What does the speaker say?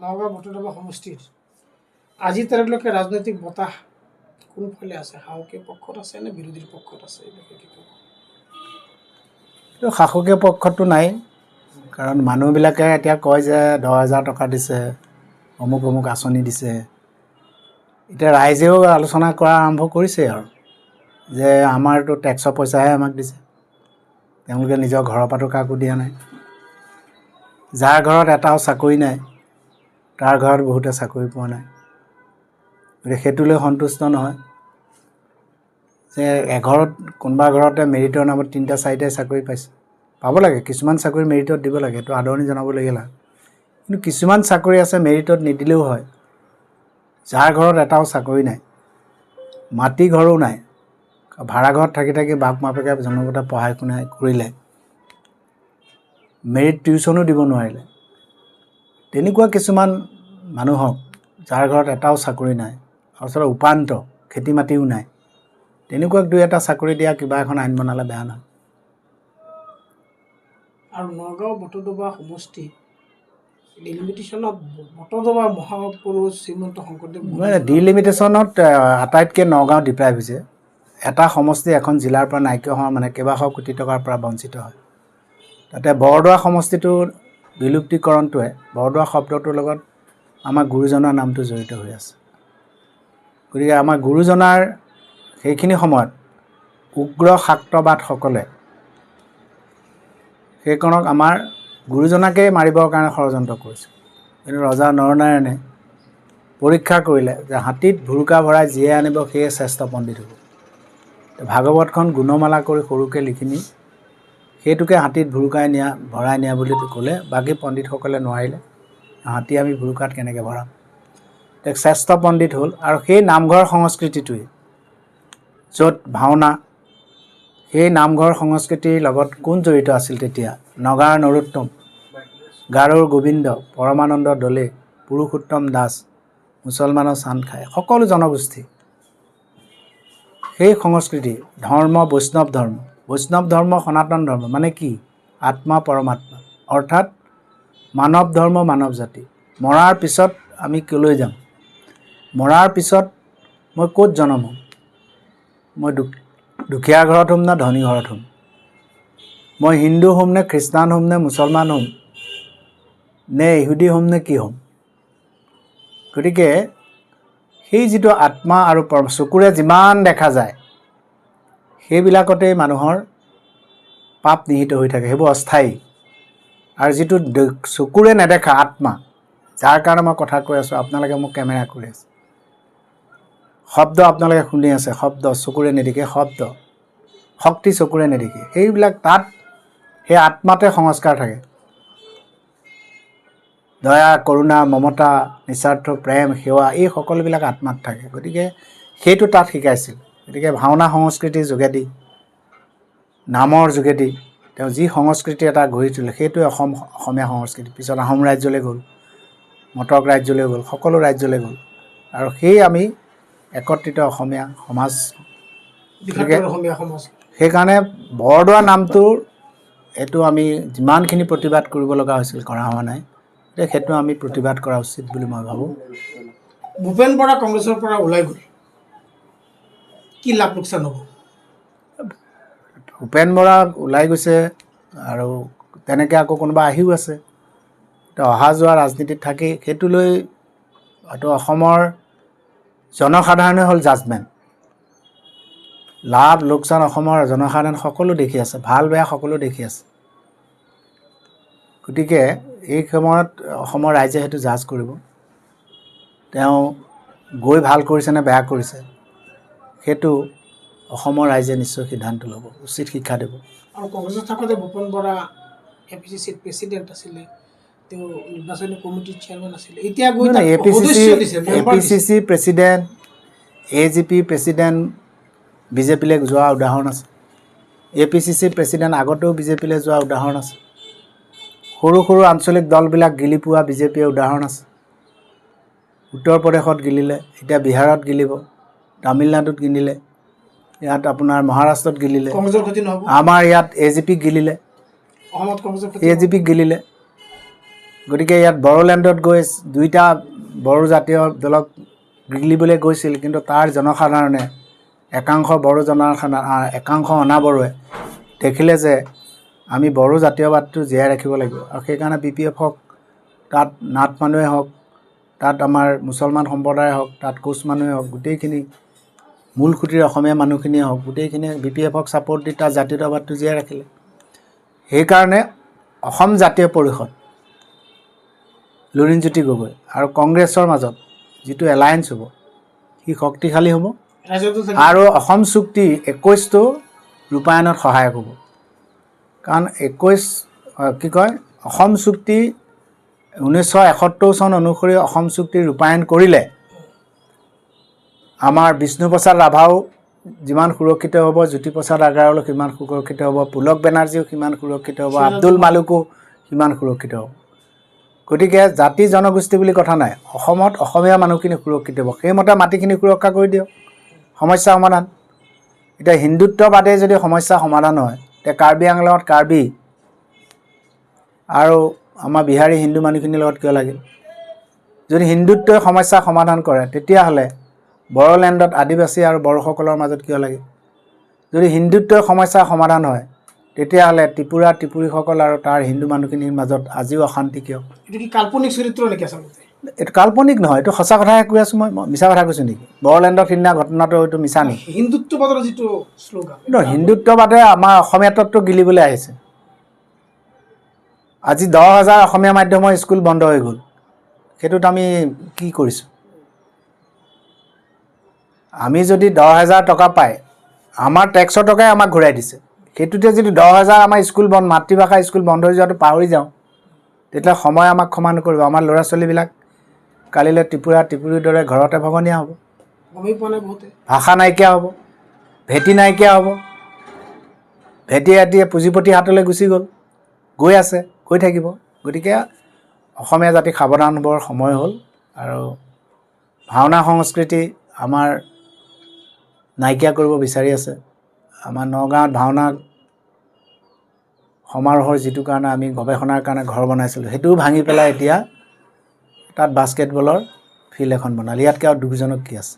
নগাঁও বটদ্ৰৱা সমষ্টিৰ আজি তাৰিখলৈকে ৰাজনৈতিক বতাহ কোনফালে আছে? শাসকীয় পক্ষত আছে নে বিৰোধীৰ পক্ষত আছে? শাসকীয় পক্ষতো নাই, কাৰণ মানুহবিলাকে এতিয়া কয় যে 10,000 টকা দিছে, অমুক অমুক আঁচনি দিছে। এতিয়া ৰাইজেও আলোচনা কৰা আৰম্ভ কৰিছে আৰু যে আমাৰতো টেক্সৰ পইচাহে আমাক দিছে, তেওঁলোকে নিজৰ ঘৰৰ পৰাতো কাকো দিয়া নাই। যাৰ ঘৰত এটাও চাকৰি নাই তাৰ ঘৰত বহুতে চাকৰি পোৱা নাই, গতিকে সেইটোলৈ সন্তুষ্ট নহয় যে এঘৰত কোনোবা ঘৰতে মেৰিটৰ নামত 3টা 4টাই চাকৰি পাইছে। পাব লাগে, কিছুমান চাকৰি মেৰিটত দিব লাগে, এইটো আদৰণি জনাবলগীয়া লাগে। কিন্তু কিছুমান চাকৰি আছে মেৰিটত নিদিলেও হয়। যাৰ ঘৰত এটাও চাকৰি নাই, মাটি ঘৰো নাই, ভাড়া ঘৰত থাকি থাকি বাপ বাপেকে জন্মগতে পঢ়াই শুনাই কৰিলে, মেৰিট টিউশ্যনো দিব নোৱাৰিলে, তেনেকুৱা কিছুমান মানুহক যাৰ ঘৰত এটাও চাকৰি নাই, আচলতে উপান্ত খেতি মাটিও নাই, তেনেকুৱাক 2-এটা চাকৰি দিয়া কিবা এখন আইন বনালে বেয়া নহয়। আৰু নগাঁও বটদ্ৰৱা সমষ্টি ডিলিমিটেশ্যনত বটদ্ৰৱা মহাপুৰুষ শ্ৰীমন্ত শংকৰদেৱ ডিলিমিটেশ্যনত আটাইতকৈ নগাঁও ডিপ্ৰাইভ হৈছে। এটা সমষ্টি এখন জিলাৰ পৰা নাইকিয়া হোৱা মানে কেইবাশ কোটি টকাৰ পৰা বঞ্চিত হয়। তাতে বৰদোৱা সমষ্টিটোৰ বিলুপ্তিকৰণটোৱে বৰদোৱা শব্দটোৰ লগত আমাৰ গুৰুজনাৰ নামটো জড়িত হৈ আছে। গতিকে আমাৰ গুৰুজনাৰ সেইখিনি সময়ত উগ্ৰ শাক্তবাদসকলে সেইকণক আমাৰ গুৰুজনাকেই মাৰিবৰ কাৰণে ষড়যন্ত্ৰ কৰিছিল। কিন্তু ৰজা নৰনাৰায়ণে পৰীক্ষা কৰিলে যে হাতীত ভুৰুকা ভৰাই যিয়ে আনিব সেয়ে শ্ৰেষ্ঠ পণ্ডিত হ'ব। ভাগৱতখন গুণমালা কৰি সৰুকৈ লিখি নি সেইটোকে হাতীত ভৰাই নিয়া বুলি ক'লে, বাকী পণ্ডিতসকলে নোৱাৰিলে, হাতী আমি ভুৰুকাত কেনেকৈ ভৰাম। তেওঁক শ্ৰেষ্ঠ পণ্ডিত হ'ল। আৰু সেই নামঘৰ সংস্কৃতিটোৱে য'ত ভাওনা, সেই নামঘৰ সংস্কৃতিৰ লগত কোন জড়িত আছিল তেতিয়া? নগাৰ নৰোত্তম, গাৰোৰ গোবিন্দ, পৰমানন্দ দলে, পুৰুষোত্তম দাস, মুছলমানৰ চান্দখাই, সকলো জনগোষ্ঠী। সেই সংস্কৃতি ধৰ্ম বৈষ্ণৱ ধৰ্ম, বৈষ্ণৱ ধৰ্ম সনাতন ধৰ্ম মানে কি? আত্মা পৰমাত্মা, অৰ্থাৎ মানৱ ধৰ্ম মানৱ জাতি। মৰাৰ পিছত আমি কলৈ যাম? মৰাৰ পিছত মই ক'ত জন্ম হ'ম? মই দুখীয়া ঘৰত হ'ম নে ধনী ঘৰত হ'ম? মই হিন্দু হ'ম নে খ্ৰীষ্টান হ'ম নে মুছলমান হ'ম নে ইহুদী হ'ম নে কি হ'ম? গতিকে সেই যিটো আত্মা আৰু চকুৰে যিমান দেখা যায় সেইবিলাকতেই মানুহৰ পাপ নিহিত হৈ থাকে, সেইবোৰ অস্থায়ী। আৰু যিটো চকুৰে নেদেখা আত্মা, যাৰ কাৰণে মই কথা কৈ আছোঁ, আপোনালোকে মোক কেমেৰা কৰি আছে, শব্দ আপোনালোকে শুনি আছে, শব্দ চকুৰে নেদেখে, শব্দ শক্তি চকুৰে নেদেখে, সেইবিলাক তাত সেই আত্মাতে সংস্কাৰ থাকে। দয়া, কৰোণা, মমতা, নিস্বাৰ্থ প্ৰেম, সেৱা, এই সকলোবিলাক আত্মাত থাকে। গতিকে সেইটো তাত শিকাইছিল। গতিকে ভাওনা সংস্কৃতিৰ যোগেদি, নামৰ যোগেদি তেওঁ যি সংস্কৃতি এটা গঢ়ি তোলে, সেইটোৱে অসমীয়া সংস্কৃতি। পিছত আহোম ৰাজ্যলৈ গ'ল, মটক ৰাজ্যলৈ গ'ল, সকলো ৰাজ্যলৈ গ'ল, আৰু সেই আমি একত্ৰিত অসমীয়া সমাজ। সেইকাৰণে বৰদোৱা নামটোৰ এইটো আমি যিমানখিনি প্ৰতিবাদ কৰিব লগা হৈছিল, কৰা হোৱা নাই। সেইটো আমি প্ৰতিবাদ কৰা উচিত বুলি মই ভাবোঁ। ভূপেন বৰা কংগ্ৰেছৰ পৰা ওলাই গ'ল, কি লাভ লোকচান হ'ব? ভূপেন বৰা ওলাই গৈছে আৰু তেনেকৈ আকৌ কোনোবা আহিও আছে। অহা যোৱা ৰাজনীতিত থাকি সেইটো লৈ হয়তো অসমৰ জনসাধাৰণে হ'ল জাজমেণ্ট। লাভ লোকচান অসমৰ জনসাধাৰণ সকলো দেখি আছে, ভাল বেয়া সকলো দেখি আছে। গতিকে এই সময়ত অসমৰ ৰাইজে সেইটো জাজ কৰিব, তেওঁ গৈ ভাল কৰিছে নে বেয়া কৰিছে, সেইটো অসমৰ ৰাইজে নিশ্চয় সিদ্ধান্ত ল'ব, উচিত শিক্ষা দিব। আৰু কংগ্ৰেছত থাকোঁতে ভূপেন বৰা APCCৰ প্ৰেচিডেণ্ট আছিলে, তেওঁ নিৰ্বাচনী কমিটিৰ চেয়াৰমেন আছিলে। এতিয়া গৈ APCC প্ৰেচিডেণ্ট, AGP প্ৰেচিডেণ্ট বিজেপিলৈ যোৱা উদাহৰণ আছে। APCC প্ৰেচিডেণ্ট আগতেও বিজেপিলৈ যোৱা উদাহৰণ আছে। সৰু সৰু আঞ্চলিক দলবিলাক গিলি পোৱা বিজেপিৰ উদাহৰণ আছে। উত্তৰ প্ৰদেশত গিলিলে, এতিয়া বিহাৰত গিলিব, তামিলনাডুত গিলিলে, ইয়াত আপোনাৰ মহাৰাষ্ট্ৰত গিলিলে, আমাৰ ইয়াত AGP গিলিলে, AGP গিলিলে। গতিকে ইয়াত বড়োলেণ্ডত গৈ দুইটা বড়ো জাতীয় দলক গিলিবলৈ গৈছিল, কিন্তু তাৰ জনসাধাৰণে একাংশ বড়ো একাংশ অনাবড়োৱে দেখিলে যে আমি বড়ো জাতীয়বাদটো জীয়াই ৰাখিব লাগিব, আৰু সেইকাৰণে BPF হওক, তাত নাথ মানুহে হওক, তাত আমাৰ মুছলমান সম্প্ৰদায় হওক, তাত কোচ মানুহে হওক, গোটেইখিনি মূল খুঁটিৰ অসমীয়া মানুহখিনিয়ে হওক, গোটেইখিনিয়ে BPFক ছাপৰ্ট দি তাত জাতীয়তাবাদটো জীয়াই ৰাখিলে। সেইকাৰণে অসম জাতীয় পৰিষদ লুৰিণজ্যোতি গগৈ আৰু কংগ্ৰেছৰ মাজত যিটো এলায়েন্স হ'ব সি শক্তিশালী হ'ব, আৰু অসম চুক্তি 21টো ৰূপায়ণত সহায়ক হ'ব। কাৰণ 21 অসম চুক্তি 1971 চন অনুসৰি অসম চুক্তি ৰূপায়ণ কৰিলে আমাৰ বিষ্ণুপ্ৰসাদ ৰাভাও যিমান সুৰক্ষিত হ'ব, জ্যোতিপ্ৰসাদ আগৰৱালাও সিমান সুৰক্ষিত হ'ব, পুলক বেনাৰ্জীও সিমান সুৰক্ষিত হ'ব, আব্দুল মালুকো সিমান সুৰক্ষিত হ'ব। গতিকে জাতি জনগোষ্ঠী বুলি কথা নাই, অসমত অসমীয়া মানুহখিনি সুৰক্ষিত হ'ব। সেইমতে মাটিখিনি সুৰক্ষা কৰি দিয়ক, সমস্যা সমাধান। এতিয়া হিন্দুত্ববাদে যদি সমস্যা সমাধান হয়, এতিয়া কাৰ্বি আংলঙত কাৰ্বি আৰু আমাৰ বিহাৰী হিন্দু মানুহখিনিৰ লগত কিয় লাগিল? যদি হিন্দুত্বই সমস্যা সমাধান কৰে, তেতিয়াহ'লে বড়োলেণ্ডত আদিবাসী আৰু বড়োসকলৰ মাজত কিয় লাগে? যদি হিন্দুত্বই সমস্যা সমাধান হয়, তেতিয়াহ'লে ত্ৰিপুৰা ত্ৰিপুৰীসকল আৰু তাৰ হিন্দু মানুহখিনিৰ মাজত আজিও অশান্তি কিয়? এইটো কি কাল্পনিক চৰিত্ৰ নেকি আচলতে? এইটো কাল্পনিক নহয়, এইটো সঁচা কথাহে কৈ আছোঁ। মই মিছা কথা কৈছোঁ নেকি? বড়োলেণ্ডৰ সিদিনা ঘটনাটো এইটো মিছা নেকি? হিন্দুত্ববাদৰ যিটো শ্লোগান, কিন্তু হিন্দুত্ববাদে আমাৰ অসমীয়া তত্ত্ব গিলিবলৈ আহিছে। আজি 10,000 অসমীয়া মাধ্যমৰ স্কুল বন্ধ হৈ গ'ল, সেইটোত আমি কি কৰিছোঁ? আমি যদি 10,000 টকা পাই, আমাৰ টেক্সৰ টকাই আমাক ঘূৰাই দিছে, সেইটোতে যদি 10,000 আমাৰ স্কুল মাতৃভাষা স্কুল বন্ধ হৈ যোৱাটো পাহৰি যাওঁ, তেতিয়া সময় আমাক ক্ষমা নকৰিব। আমাৰ ল'ৰা ছোৱালীবিলাক কালিলৈ ত্ৰিপুৰা ত্ৰিপুৰীৰ দৰে ঘৰতে ভগনীয়া হ'ব, গমেই পোৱা নাই বহুতে, ভাষা নাইকিয়া হ'ব, ভেটি নাইকিয়া হ'ব। ভেটি এতিয়া পুঁজিপতি হাতলৈ গুচি গ'ল, গৈ আছে, গৈ থাকিব। গতিকে অসমীয়া জাতি সাৱধান হ'বৰ সময় হ'ল, আৰু ভাওনা সংস্কৃতি আমাৰ নাইকিয়া কৰিব বিচাৰি আছে। আমাৰ নগাঁৱত ভাওনা সমাৰোহৰ যিটো কাৰণে আমি গৱেষণাৰ কাৰণে ঘৰ বনাইছিলোঁ, সেইটোও ভাঙি পেলাই এতিয়া তাত বাস্কেটবলৰ ফিল্ড এখন বনালে। ইয়াতকৈ আৰু দুখজনক কি আছে?